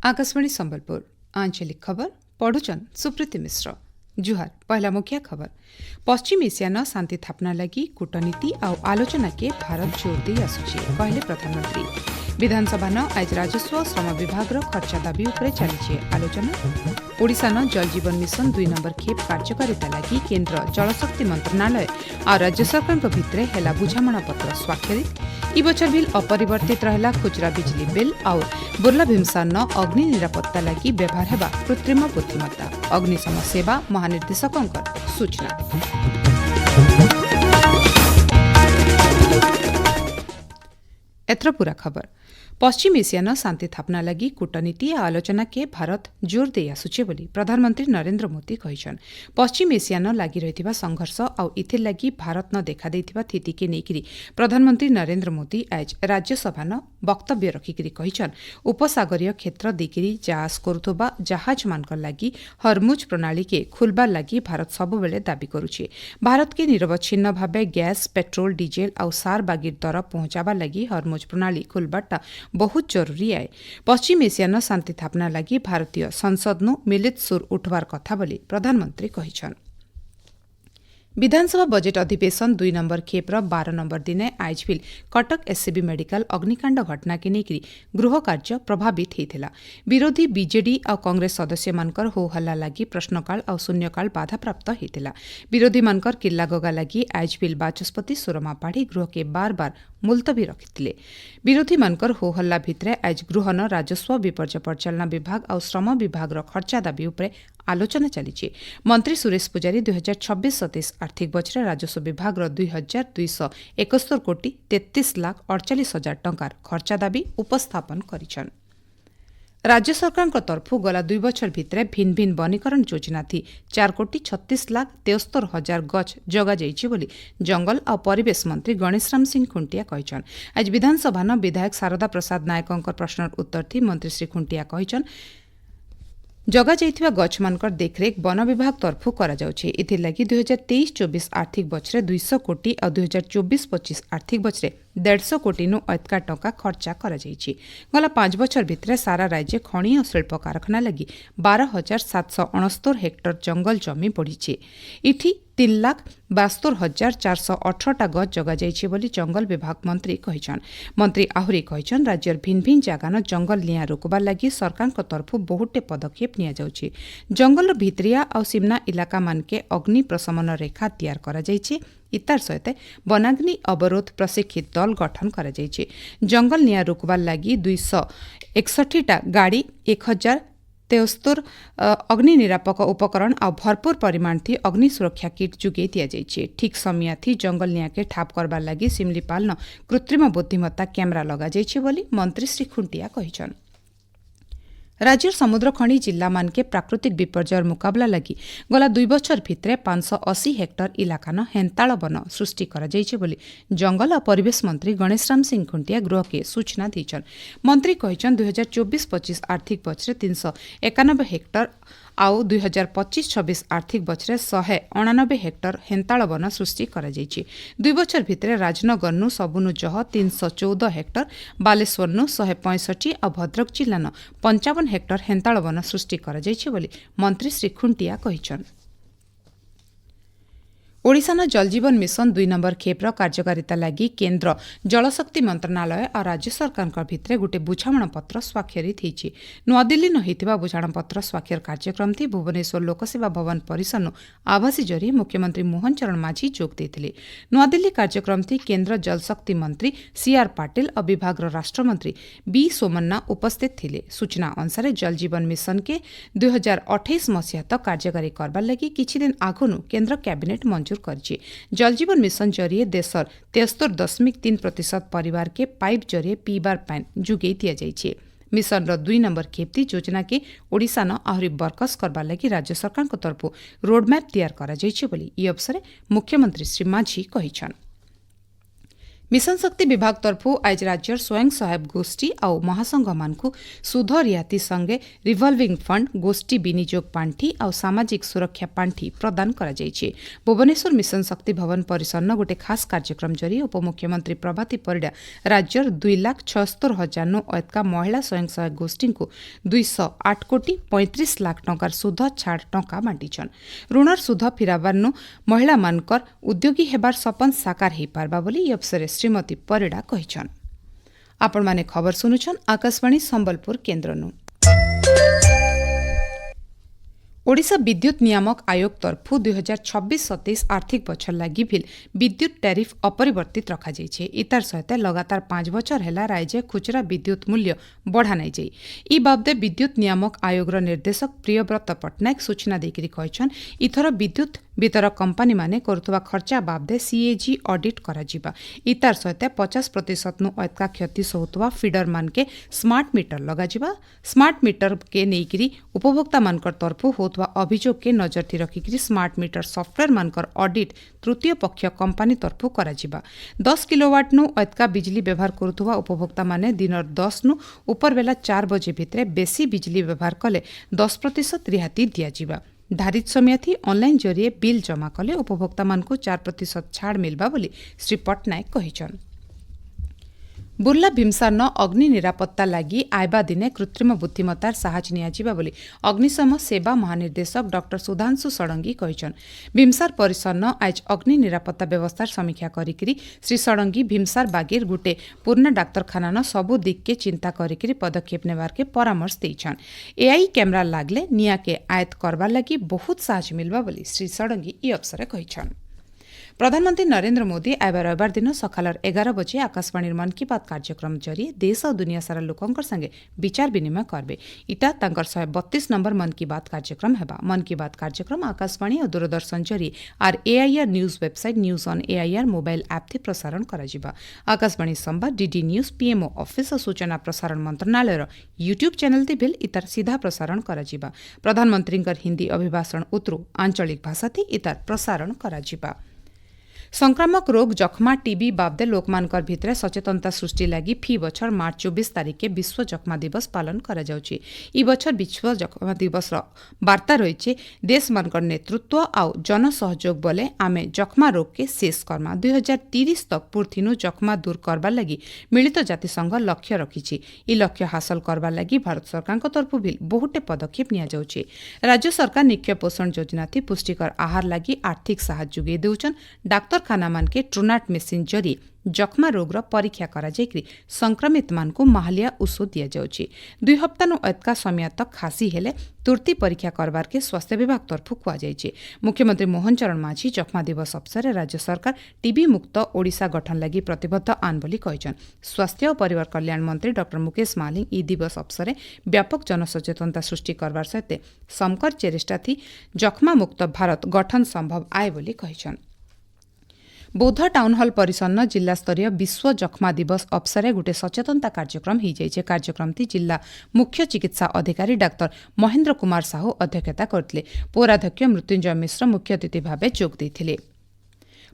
आकाशवाणी संबलपुर आंचलिक खबर पढ़ुचन सुप्रीति मिश्र। जुहार पहला मुख्य खबर। पश्चिम एशियान शांति थापना लगी कूटनीति और आलोचना के भारत जोर दे आसुचे कहले प्रधानमंत्री। विधानसभा आज राजस्व श्रम विभाग खर्चा दाबी उपरे चली आलोचना। ओडिशान जल जीवन मिशन 2 नंबर खेप कार्यकारिता लगी केन्द्र जलशक्ति मंत्रणालय और राज्य सरकार भितर है बुझामणा पत्र स्वाक्षरित। इ बचर बिल अपरिवर्तित रहला खुचरा बिजली बिल और बुर्ला भीमसार अग्नि निरापत्ता लगी व्यवहार हेबा कृत्रिम बुद्धिमत्ता। अग्निशम सेवा महानिर्देशकों सूचना। एथर पूरा खबर। पश्चिम एशियान शांति थापना लगी कूटनीति और आलोचना के भारत जोर दे आसुचे बोली प्रधानमंत्री नरेंद्र मोदी कहिछन। पश्चिम एशियान लगी रहिथिबा संघर्ष और इथिर लगी भारत न देखा देथिबा स्थिति के नेकिरी प्रधानमंत्री नरेंद्र मोदी आज राज्यसभा न वक्तव्य रखिकिरी कहिछन। उपसागरीय क्षेत्र देकिरी जाहाज करुथबा जहाज मानकर लगी हरमुज प्रणाली के खुलबार लगी भारत सबुबेले दाबी करुछे। भारत के निरवच्छिन्न भावे गैस पेट्रोल डीजेल और सार बागिर दर पहुंचाबा लगी हरमुज प्रणाली खुलबारटा बहुत जरूरी है। पश्चिम एशियान शांति थापना लगी भारतीय संसद मिलित सुर उठवार कथा बोली प्रधानमंत्री कहिछन। विधानसभा बजेट अधिवेशन 2 नंबर खेप्र 12 नंबर दिने आज भी कटक एससीबी मेडिकल अग्निकांड घटना के नेकरी गृह कार्य प्रभावित होता। विरोधी बीजेडी और कांग्रेस सदस्य मानकर हो हल्ला लगी प्रश्नकाल और शून्यकाल बाधाप्राप्त होता। विरोधी मानकर किल्ला गगा लगी आज भी बाचस्पति सुरमा पाढ़ी गृह के बार बार मुलतवी रखिथिले। विरोधी मानकर हो हल्ला भितरे आज गृहन राजस्व विपर्य परिचालना विभाग और श्रम विभाग खर्चा दाबी उपरे आलोचना चली। मंत्री सुरेश पुजारी 2026-27 आर्थिक वर्ष राजस्व विभाग 2271 कोटी 33,48,000 टंकार खर्चा दाबी उपस्थापन करिछन। राज्य सरकार तरफु गला 2 बछर भितरे भिन्न भिन्न वनीकरण योजना थी 4,36,73,000 गछ जगा जाइछि बोली जंगल और परिवेश मंत्री गणेशराम सिंह खुंटिया कहिछन। आज विधानसभा विधायक शारदा प्रसाद नायकंकर प्रश्नर उत्तर थी मंत्री श्री खुंटिया कहिछन जगा जाइथिबा गछ मानकर देखरेख वन विभाग तरफु करा जाउछे। इथिर लगी 2023-24 आर्थिक वर्ष 200 कोटी और 2024-25 आर्थिक वर्ष 150 कोटी नु अधिका टंका खर्चा करा जाइछि। गला 5 बछर भितरे सारा राज्य खणी और शिल्प कारखाना लगी 12,769 हेक्टर जंगल जमी बढ़ीछे। इथि 3,72,418 गछ जगा जाइछि बोली जंगल विभाग मंत्री कहिछन। मंत्री आहुरी कहिछन राज्यर भिन्न भिन्न जगान जंगल लिया रोकबार लगी सरकार तरफु बहुटे पदक्षेप निया जाउछि। जंगल भितरिया और सीमना इलाका मानके अग्नि प्रशमन रेखा तैयार करा जाइछि। इतार सहित वनाग्नि अवरोध प्रशिक्षित दल गठन करा जाइछि। जंगल निया रोकबार लगी 261 गाड़ी 1073 अग्नि निरापक उपकरण और भरपूर परिमाण थी अग्नि सुरक्षा किट जुगे दिया जाइछे। ठीक समिया थी जंगल निया के ठाप करबार लगी सिमलीपाल कृत्रिम बुद्धिमत्ता कैमरा लगा जाइछे बोली मंत्री श्री खुंटिया कहिछन। राज्य समुद्र खणी जिला मानके प्राकृतिक विपर्ययर मुकाबला लगी गला 2 बछर भितरे 580 हेक्टर इलाकान हेन्ताळ वन सृष्टि करा जाइछे बोली जंगल और परिवेश मंत्री गणेशराम सिंह खुंटिया गृह के सूचना दीछन। मंत्री कहिछन 2024-25 आर्थिक वर्ष 391 हेक्टर आउ 2025-26 आर्थिक वर्ष 199 हेक्टर हेन्ताळ वन सृष्टि करा जाइछे। 2 बछर भितरे राजनगर सबुनु जह 314 हेक्टर बालेश्वर 165 और भद्रक जिल्ला 55 हेक्टर हेन्ताळ वन सृष्टि करा जाइछे बोली मंत्री श्री खुंटिया कहिछन। ओडिशान जल जीवन मिशन 2 नंबर खेप्र कार्यकारिता लगी केन्द्र जलशक्ति मंत्रणालय और राज्य सरकार भितर गोटे बुझामणा पत्र स्वाक्षरित होइछि। नुआदिल्ली होइथिबा बुझामणा पत्र स्वाक्षर कार्यक्रम थी भुवनेश्वर लोकसेवा भवन परिसर आभासी जरी मुख्यमंत्री मोहन चरण माझी जोग देथिले। नुआदिल्ली कार्यक्रम थी केन्द्र जलशक्ति मंत्री सीआर पाटिल और विभाग राष्ट्रमंत्री बी सोमन्ना उपस्थित थिले। सूचना अनुसार जल जीवन मिशन के 2028 मसीहा तक कार्यकारी करबार लगी किछि दिन आगुनु केन्द्र कैबिनेट मंजूर करछि। जल जीवन मिशन जरिए देशर 73.3% परिवार के पाइप जरिए पीबार पानी जुगे दिया जाइछे। मिशन 2 नंबर खेप्ती योजना के ओडिशा न आहरी बरकस करबार लगी राज्य सरकार तरफु रोडमैप तैयार करा जाइछे बोली इ अवसर मुख्यमंत्री श्री माझी कहिछन। मिशन शक्ति विभाग तरफु आज राज्य स्वयं सहायक गोष्ठी और महासंघ मानकु सुध रियाती संगे रिभल्विंग फंड गोष्ठी विनियोग पांठी और सामाजिक सुरक्षा पांठी प्रदान करा जायछि। भुवनेश्वर मिशन शक्ति भवन परिसर न गोटे खास कार्यक्रम जरी उपमुख्यमंत्री प्रभाती परिडा राज्य 2,76,000 नु अयतका महिला स्वयं सहायक गोष्ठी को 208 कोटी 35 लाख टंकार सुध छाड़ टंका बांटीछन। ऋणर सुध फिराबार नु महिला मानकर उद्योगी हेबार सपन साकार हेई पारबा बोली अवसर श्रीमती परिडा कहिछन। आपण माने खबर सुनुछन आकाशवाणी संबलपुर केन्द्रनु। ओडिशा विद्युत नियामक आयोग तरफु 2026-27 आर्थिक बछर लागि भी विद्युत टैरिफ अपरिवर्तित रखा जाइछे। इतार सहित लगातार 5 बछर हेला राज्य खुचरा विद्युत मूल्य बढ़ा नै जाई। ई बाबदे विद्युत नियामक आयोगर निर्देशक प्रियव्रत पट्टनायक सूचना देकरी कहिछन इथर विद्युत वितरक कंपनी माने करुथबा खर्चा बाबदे सीएजी ऑडिट करा जिबा। इतार सहित 50% नु अयतका क्षति सोहुतबा फीडर मानके स्मार्ट मीटर लगा जिबा। स्मार्ट मीटर के नेइकरी उपभोक्ता मानकर तरफु होतबा अभियोग के नजर थी रखिकरी स्मार्ट मीटर सॉफ्टवेयर मानकर ऑडिट तृतीय पक्ष कंपनी तरफु करा जिबा। 10 किलोवाट नु अयतका बिजली व्यवहार करुथबा उपभोक्ता माने दिनर 10 नु ऊपर बेला 4 बजे भितरे बेसी बिजली व्यवहार कले 10% रिहाती दिया जिबा। धारित समय थी ऑनलाइन जरिए बिल जमा कले उपभोक्ता मानकु 4% छाड़ मिलबा बोली श्री पट्टनायक कहिछन। बुर्ला भीमसार अग्नि निरापत्ता लागि आइबा दिने कृत्रिम बुद्धिमत्तार साहाय्य नियाजिबा बोली अग्निशम सेवा महानिर्देशक डॉक्टर सुधांशु षडंगी कहिछन। भीमसार परिसर आज अग्नि निरापत्ता व्यवस्थार समीक्षा करिकरी श्री षडंगी भीमसार बागीर गुटे पूर्ण डाक्तरखाना न सबु दिक के चिंता करिकरी पदक्षेप नेबार के परामर्श देइछन। एआई कैमरा लागले निया के आयत करबार लागि बहुत साहाय्य मिलबा बोली श्री षडंगी ई अवसर कहिछन। प्रधानमंत्री नरेंद्र मोदी आइबा रविवार दिन सकालर 11 बजे आकाशवाणी मन की बात कार्यक्रम जरिए देश और दुनिया सारा लोकंकर संगे विचार विनिमय करबे। इटा तांकर 132 नंबर मन की बात कार्यक्रम हेबा। मन की बात कार्यक्रम आकाशवाणी और दूरदर्शन जरिए आर AIR news website news on AIR mobile app थी प्रसारण कराजिबा। आकाशवाणी संवाद डीडी न्यूज पीएमओ ऑफिस और सूचना प्रसारण मंत्रणालय यूट्यूब चैनल थी बिल इतार सीधा प्रसारण कराजिबा। प्रधानमंत्री हिंदी अभिभाषण उतरू आंचलिक भाषा थी इतार प्रसारण कराजिबा। संक्रामक रोग जखमा टीबी बाबदे लोकमानकर भितरे सचेतनता सृष्टि लागि फी बछर मार्च 24 तारिख के विश्व जखमा दिवस पालन करा जाउछि। ई बछर विश्व जखमा दिवस वार्ता रहिछि देश मानकर नेतृत्व आउ जन सहयोग बोले आमे जखमा रोग के शेष कर्मा 2030 तक पूर्थिनु जखमा दूर करबा लागि मिलित जातिसंघ लक्ष्य रखिछि। ई लक्ष्य हासिल करबा लागि भारत सरकार को तरफु भी बहुते पदक्षेप निया जाउछि। राज्य सरकार नित्य पोषण योजना थी पुष्टिकर आहार लागि आर्थिक सहायता जुगे देउछन। डाक्तरखाना मान के ट्रुनाट मेसिन जरिए जखमा रोगर परीक्षा करा जायकरी संक्रमित मान को माहलिया औषध दिया जाउछि। 2 हप्ता नु अयतका समय तक खासी हेले तुरती परीक्षा करबार के स्वास्थ्य विभाग तरफु कुआ जायछि। मुख्यमंत्री मोहन चरण माझी जखमा दिवस अवसर राज्य सरकार टीबी मुक्त ओडिशा गठन लागि प्रतिबद्ध आन बोली कहिछन। स्वास्थ्य और परिवार कल्याण मंत्री डॉक्टर मुकेश मालिंग ई दिवस अवसर व्यापक जनसचेतनता सृष्टि करबार सहित समकर चेष्टा थी जखमा मुक्त भारत गठन संभव आए बोली कहिछन। बौद्ध टाउन हॉल परिसर जिला स्तरीय विश्व जखमा दिवस अवसर गोटे सचेतनता कार्यक्रम हो जाइए। कार्यक्रम थी जिला मुख्य चिकित्सा अधिकारी डाक्तर महेन्द्र कुमार साहू अध्यक्षता करते। पौराध्यक्ष मृत्युंजय मिश्र मुख्य अतिथि भाव जोग देते।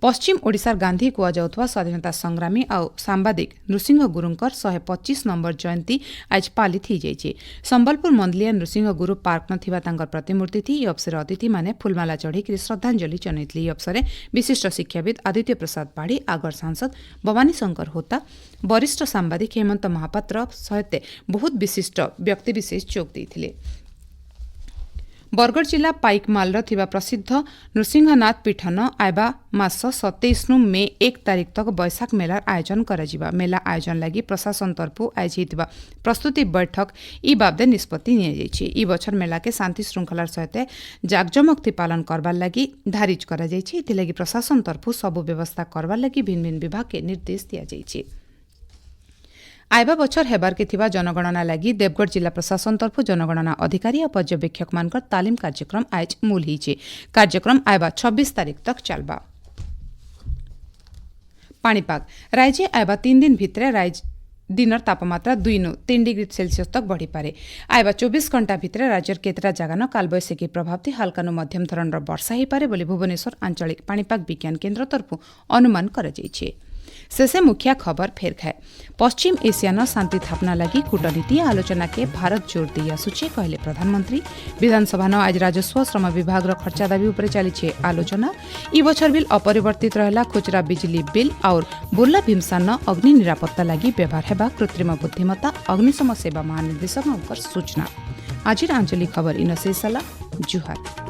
पश्चिम ओडिशार गांधी कुआଯାଉଥିବା स्वाधीनता संग्रामी और सांबादिक नृसिंह गुरुंकर 125 नंबर जयंती आज पालित हो जाइए। संबलपुर मंदलिया नृसिंह गुरु पार्क नथिबा तांकर प्रतिमूर्ति थी। अवसर अतिथि माने फुलमाला चढ़ी श्रद्धांजलि जनैतले। अवसर विशिष्ट शिक्षाविद आदित्य प्रसाद पाढ़ी आगर सांसद भवानी शंकर होता वरिष्ठ सांबादिक हेमंत महापात्र सहित बहुत विशिष्ट व्यक्तिविशेष जोग देते। बरगढ़ जिला पाइकमाल थिबा प्रसिद्ध नृसिंहनाथ पीठन आइबा मास 27 नु मे 1 तारिख तक बैशाख मेलार आयोजन कराजिबा। मेला आयोजन लागि प्रशासन तरफु आयोजित प्रस्तुति बैठक ई बाबदे निष्पत्ति निया जाइछि। ई बछर मेला के शांति श्रृंखलार सहित जाकजमकती पालन करबार लागि धारिज करा जाइछि। एथि लागि प्रशासन तरफु सब व्यवस्था करबार लागि भिन्न भिन्न विभाग के निर्देश दिया जाइछि। आइबा बछर हेबार के थिबा जनगणना लागि देवगढ़ जिला प्रशासन तरफु जनगणना अधिकारी और पर्यवेक्षक मानकर तालीम कार्यक्रम आज मूल हिचे। कार्यक्रम आइबा 26 तारिख तक चलबा। पाणीपाग राज्य आइबा 3 दिन भितरे दिनर तापमात्रा 2 नु 3 डिग्री सेल्सियस तक बढ़ी पारे। आइबा 24 घंटा भितरे राज्यर केतरा जगह कालबैशाखी प्रभाव थी हल्का नु मध्यम धरणर वर्षा हो पारे बोली भुवनेश्वर आंचलिक पाणीपाग विज्ञान केन्द्र तरफु अनुमान करा जाइछे। शेषे मुखिया खबर फेर खाए पश्चिम एशिया शांति थापना लगी कूटनीति आलोचना के भारत जोर दी आसुचे कहले प्रधानमंत्री। विधानसभा आज राजस्व श्रम विभाग खर्चा दाबी उपरे चली आलोचना। ई बछर बिल अपरिवर्तित रहला खुचरा बिजली बिल और बुर्ला भीमसान अग्नि निरापत्ता लगी व्यवहार हेबा कृत्रिम बुद्धिमत्ता अग्निशम सेवा महानिर्देशक सूचना। आज आंचलिक खबर इन शेषला जुहार।